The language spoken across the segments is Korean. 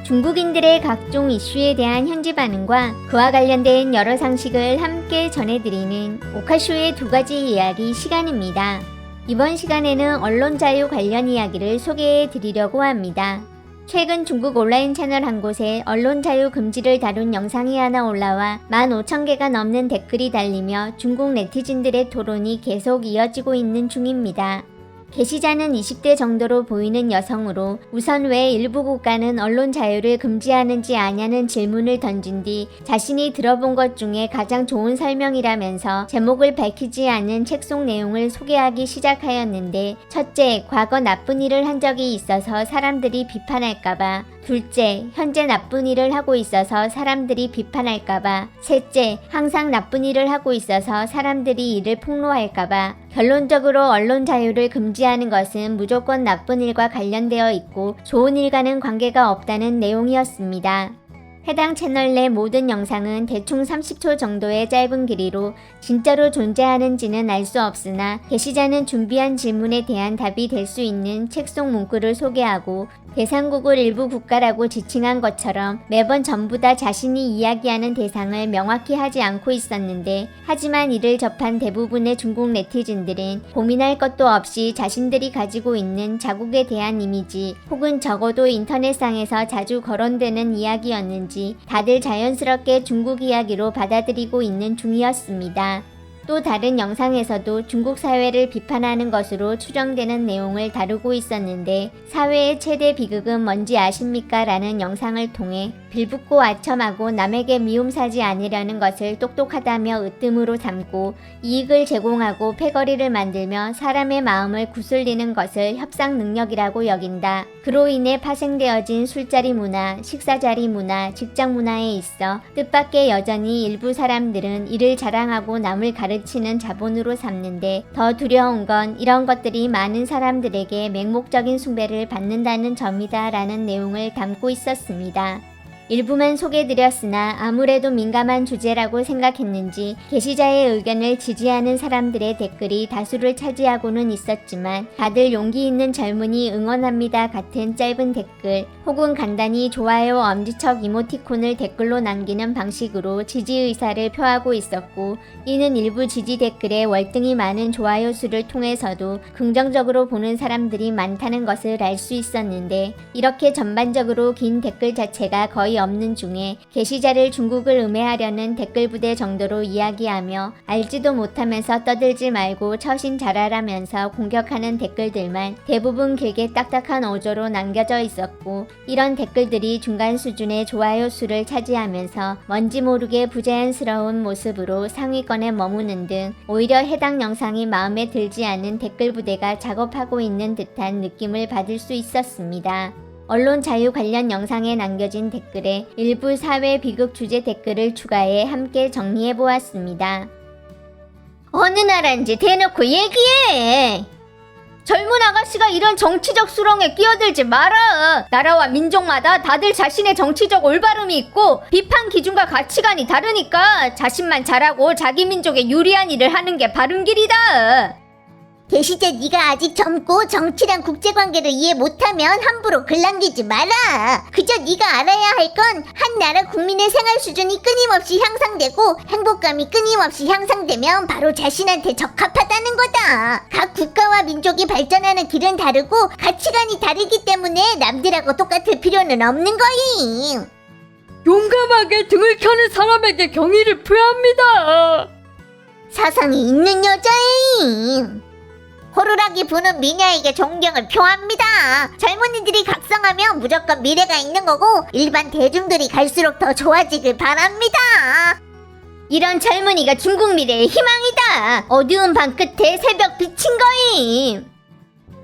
중국인들의 각종 이슈에 대한 현지 반응과 그와 관련된 여러 상식을 함께 전해드리는 오카쇼의 두 가지 이야기 시간입니다. 이번 시간에는 언론 자유 관련 이야기를 소개해 드리려고 합니다. 최근 중국 온라인 채널 한 곳에 언론 자유 금지를 다룬 영상이 하나 올라와 15,000개가 넘는 댓글이 달리며 중국 네티즌들의 토론이 계속 이어지고 있는 중입니다. 게시자는 20대 정도로 보이는 여성으로 우선 왜 일부 국가는 언론 자유를 금지하는지 아냐는 질문을 던진 뒤 자신이 들어본 것 중에 가장 좋은 설명이라면서 제목을 밝히지 않은 책 속 내용을 소개하기 시작하였는데, 첫째, 과거 나쁜 일을 한 적이 있어서 사람들이 비판할까봐; 둘째, 현재 나쁜 일을 하고 있어서 사람들이 비판할까봐; 셋째, 항상 나쁜 일을 하고 있어서 사람들이 이를 폭로할까봐. 결론적으로 언론 자유를 금지하는 것은 무조건 나쁜 일과 관련되어 있고 좋은 일과는 관계가 없다는 내용이었습니다. 해당 채널 내 모든 영상은 대충 30초 정도의 짧은 길이로 진짜로 존재하는지는 알 수 없으나 게시자는 준비한 질문에 대한 답이 될 수 있는 책 속 문구를 소개하고 대상국을 일부 국가라고 지칭한 것처럼 매번 전부 다 자신이 이야기하는 대상을 명확히 하지 않고 있었는데, 하지만 이를 접한 대부분의 중국 네티즌들은 고민할 것도 없이 자신들이 가지고 있는 자국에 대한 이미지 혹은 적어도 인터넷상에서 자주 거론되는 이야기였는지 다들 자연스럽게 중국 이야기로 받아들이고 있는 중이었습니다. 또 다른 영상에서도 중국 사회를 비판하는 것으로 추정되는 내용을 다루고 있었는데, 사회의 최대 비극은 뭔지 아십니까? 라는 영상을 통해 빌붙고 아첨하고 남에게 미움 사지 않으려는 것을 똑똑하다며 으뜸으로 삼고 이익을 제공하고 패거리를 만들며 사람의 마음을 구슬리는 것을 협상 능력이라고 여긴다. 그로 인해 파생되어진 술자리 문화, 식사자리 문화, 직장 문화에 있어 뜻밖의 여전히 일부 사람들은 이를 자랑하고 남을 가르치는 자본으로 삼는데, 더 두려운 건 이런 것들이 많은 사람들에게 맹목적인 숭배를 받는다는 점이다 라는 내용을 담고 있었습니다. 일부만 소개드렸으나 아무래도 민감한 주제라고 생각했는지 게시자의 의견을 지지하는 사람들의 댓글이 다수를 차지하고는 있었지만, 다들 용기 있는 젊은이 응원합니다 같은 짧은 댓글 혹은 간단히 좋아요 엄지척 이모티콘을 댓글로 남기는 방식으로 지지 의사를 표하고 있었고, 이는 일부 지지 댓글에 월등히 많은 좋아요 수를 통해서도 긍정적으로 보는 사람들이 많다는 것을 알 수 있었는데, 이렇게 전반적으로 긴 댓글 자체가 거의 없는 중에 게시자를 중국을 음해하려는 댓글 부대 정도로 이야기하며 알지도 못하면서 떠들지 말고 처신 잘하라면서 공격하는 댓글들만 대부분 길게 딱딱한 어조로 남겨져 있었고, 이런 댓글들이 중간 수준의 좋아요 수를 차지하면서 뭔지 모르게 부자연스러운 모습으로 상위권에 머무는 등 오히려 해당 영상이 마음에 들지 않은 댓글 부대가 작업하고 있는 듯한 느낌을 받을 수 있었습니다. 언론 자유 관련 영상에 남겨진 댓글에 일부 사회 비극 주제 댓글을 추가해 함께 정리해보았습니다. 어느 나라인지 대놓고 얘기해! 젊은 아가씨가 이런 정치적 수렁에 끼어들지 마라! 나라와 민족마다 다들 자신의 정치적 올바름이 있고 비판 기준과 가치관이 다르니까 자신만 잘하고 자기 민족에 유리한 일을 하는 게 바른 길이다! 게시자, 네가 아직 젊고 정치랑 국제관계를 이해 못하면 함부로 글 남기지 마라. 그저 네가 알아야 할 건 한 나라 국민의 생활 수준이 끊임없이 향상되고 행복감이 끊임없이 향상되면 바로 자신한테 적합하다는 거다. 각 국가와 민족이 발전하는 길은 다르고 가치관이 다르기 때문에 남들하고 똑같을 필요는 없는 거임. 용감하게 등을 켜는 사람에게 경의를 표합니다. 사상이 있는 여자임. 호루라기 부는 미녀에게 존경을 표합니다. 젊은이들이 각성하면 무조건 미래가 있는 거고 일반 대중들이 갈수록 더 좋아지길 바랍니다. 이런 젊은이가 중국 미래의 희망이다. 어두운 밤 끝에 새벽 비친 거임.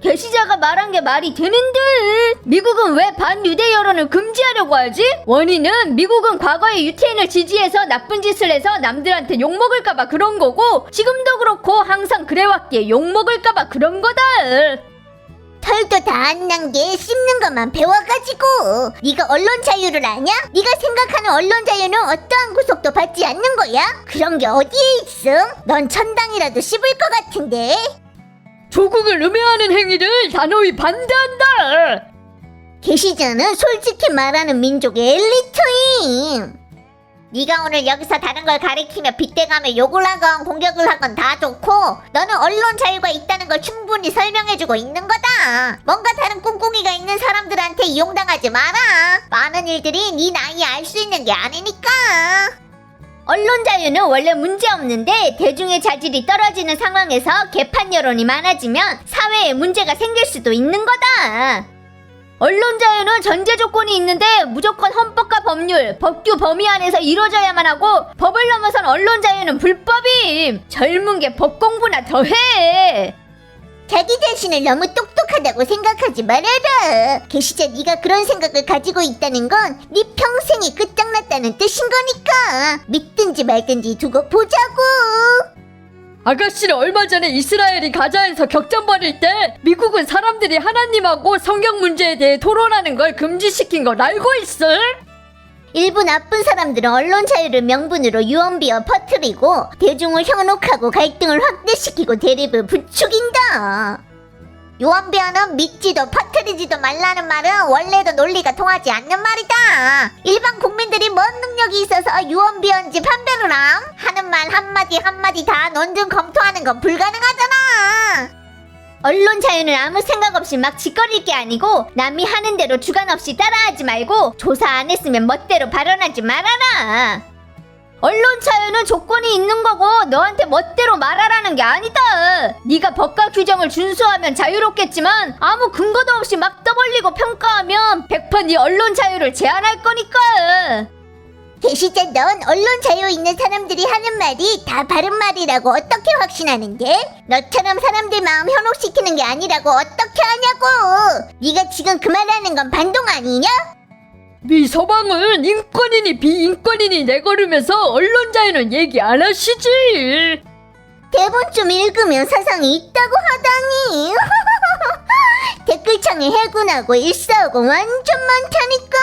게시자가 말한 게 말이 되는 듯. 미국은 왜 반유대 여론을 금지하려고 하지? 원인은 미국은 과거에 유태인을 지지해서 나쁜 짓을 해서 남들한테 욕먹을까봐 그런 거고, 지금도 그렇고 항상 그래왔기에 욕먹을까봐 그런 거다. 털도 다 안 난 게 씹는 것만 배워가지고. 네가 언론 자유를 아냐? 네가 생각하는 언론 자유는 어떠한 구속도 받지 않는 거야? 그런 게 어디에 있음? 넌 천당이라도 씹을 것 같은데. 조국을 음해하는 행위를 단호히 반대한다. 계시자는 솔직히 말하는 민족의 엘리트임. 네가 오늘 여기서 다른 걸 가리키며 빗대가며 욕을 하건 공격을 하건 다 좋고 너는 언론 자유가 있다는 걸 충분히 설명해주고 있는 거다. 뭔가 다른 꿍꿍이가 있는 사람들한테 이용당하지 마라. 많은 일들이 네 나이에 알 수 있는 게 아니니까. 언론 자유는 원래 문제 없는데 대중의 자질이 떨어지는 상황에서 개판 여론이 많아지면 사회에 문제가 생길 수도 있는 거다. 언론 자유는 전제 조건이 있는데 무조건 헌법과 법률, 법규 범위 안에서 이루어져야만 하고 법을 넘어선 언론 자유는 불법임. 젊은 게 법 공부나 더 해. 자기 자신을 너무 똑똑하다고 생각하지 말아라. 계시자 네가 그런 생각을 가지고 있다는 건 네 평생이 끝장났다는 뜻인 거니까 믿든지 말든지 두고 보자고. 아가씨는 얼마 전에 이스라엘이 가자에서 격전 벌일 때 미국은 사람들이 하나님하고 성경 문제에 대해 토론하는 걸 금지시킨 걸 알고 있어? 일부 나쁜 사람들은 언론 자유를 명분으로 유언비어 퍼뜨리고 대중을 현혹하고 갈등을 확대시키고 대립을 부추긴다. 유언비어는 믿지도 퍼뜨리지도 말라는 말은 원래도 논리가 통하지 않는 말이다. 일반 국민들이 뭔 능력이 있어서 유언비어인지 판별을 함? 하는 말 한마디 한마디 다 논증 검토하는 건 불가능하잖아. 언론 자유는 아무 생각 없이 막 짓거릴 게 아니고 남이 하는 대로 주관 없이 따라하지 말고 조사 안 했으면 멋대로 발언하지 말아라. 언론 자유는 조건이 있는 거고 너한테 멋대로 말하라는 게 아니다. 네가 법과 규정을 준수하면 자유롭겠지만 아무 근거도 없이 막 떠벌리고 평가하면 100% 네 언론 자유를 제한할 거니까. 계시자 넌 언론 자유 있는 사람들이 하는 말이 다 바른 말이라고 어떻게 확신하는데? 너처럼 사람들 마음 현혹시키는 게 아니라고 어떻게 하냐고. 네가 지금 그 말하는 건 반동 아니냐? 네 서방은 인권이니 비인권이니 내걸으면서 언론 자유는 얘기 안 하시지. 대본 좀 읽으면 사상이 있다고 하다니. 댓글창에 해군하고 일사하고 완전 많다니까.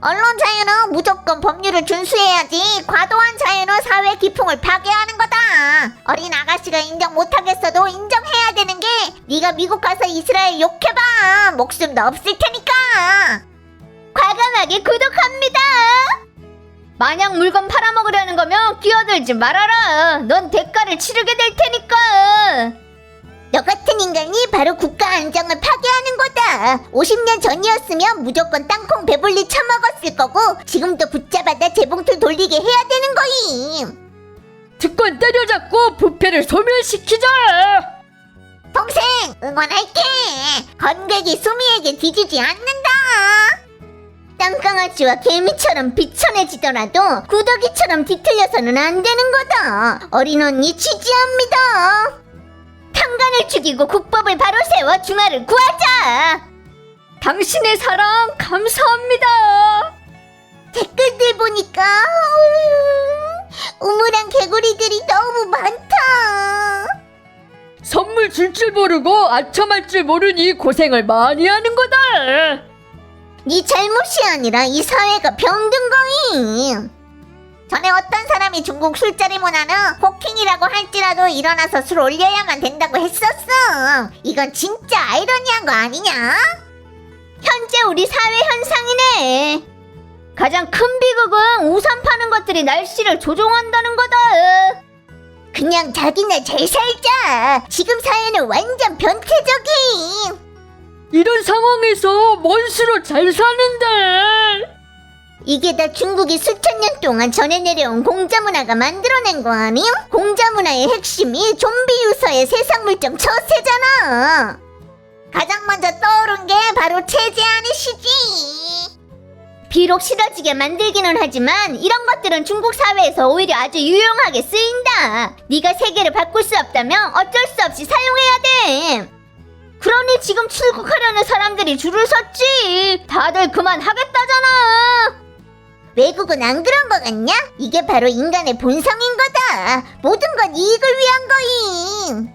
언론 자유는 무조건 법률을 준수해야지 과도한 자유는 사회 기풍을 파괴하는 거다. 어린 아가씨가 인정 못하겠어도 인정해야 되는 게 네가 미국 가서 이스라엘 욕해봐. 목숨도 없을 테니까. 과감하게 구독합니다. 만약 물건 팔아먹으려는 거면 끼어들지 말아라. 넌 대가를 치르게 될 테니까. 너 같은 인간이 바로 국가 안정을 파괴하는 거다. 50년 전이었으면 무조건 땅콩 배불리 처먹었을 거고 지금도 붙잡아다 재봉틀 돌리게 해야 되는 거임. 특권 때려잡고 부패를 소멸시키자. 동생 응원할게. 건객이 수미에게 뒤지지 않는다. 땅강아지와 개미처럼 비천해지더라도 구더기처럼 뒤틀려서는 안 되는 거다. 어린 언니 지지합니다. 탄간을 죽이고 국법을 바로 세워 중화를 구하자. 당신의 사랑 감사합니다. 댓글들 보니까 우물한 개구리들이 너무 많다. 선물 줄 줄 모르고 아첨할 줄 모르니 고생을 많이 하는 거다. 네 잘못이 아니라 이 사회가 병든 거임. 전에 어떤 사람이 중국 술자리 문화는 호킹이라고 할지라도 일어나서 술 올려야만 된다고 했었어. 이건 진짜 아이러니한 거 아니냐? 현재 우리 사회 현상이네. 가장 큰 비극은 우산 파는 것들이 날씨를 조종한다는 거다. 그냥 자기네 잘 살자. 지금 사회는 완전 변태적임. 이런 상황에서 뭔 수로 잘 사는데. 이게 다 중국이 수천 년 동안 전해 내려온 공자 문화가 만들어낸 거 아님? 공자 문화의 핵심이 좀비 유서의 세상 물정 처세잖아. 가장 먼저 떠오른 게 바로 체제안이시지. 비록 싫어지게 만들기는 하지만 이런 것들은 중국 사회에서 오히려 아주 유용하게 쓰인다. 네가 세계를 바꿀 수 없다면 어쩔 수 없이 사용해야 돼. 그러니 지금 출국하려는 사람들이 줄을 섰지. 다들 그만하겠다잖아. 외국은 안 그런 거 같냐? 이게 바로 인간의 본성인 거다. 모든 건 이익을 위한 거임.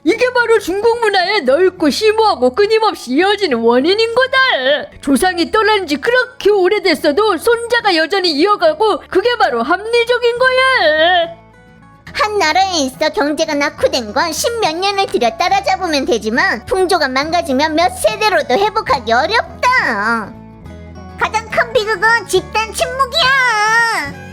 이게 바로 중국 문화의 넓고 심오하고 끊임없이 이어지는 원인인 거다. 조상이 떠난 지 그렇게 오래됐어도 손자가 여전히 이어가고 그게 바로 합리적인 거야. 한 나라에 있어 경제가 낙후된 건 10몇 년을 들여 따라잡으면 되지만 풍조가 망가지면 몇 세대로도 회복하기 어렵다. 가장 큰 비극은 집단 침묵이야.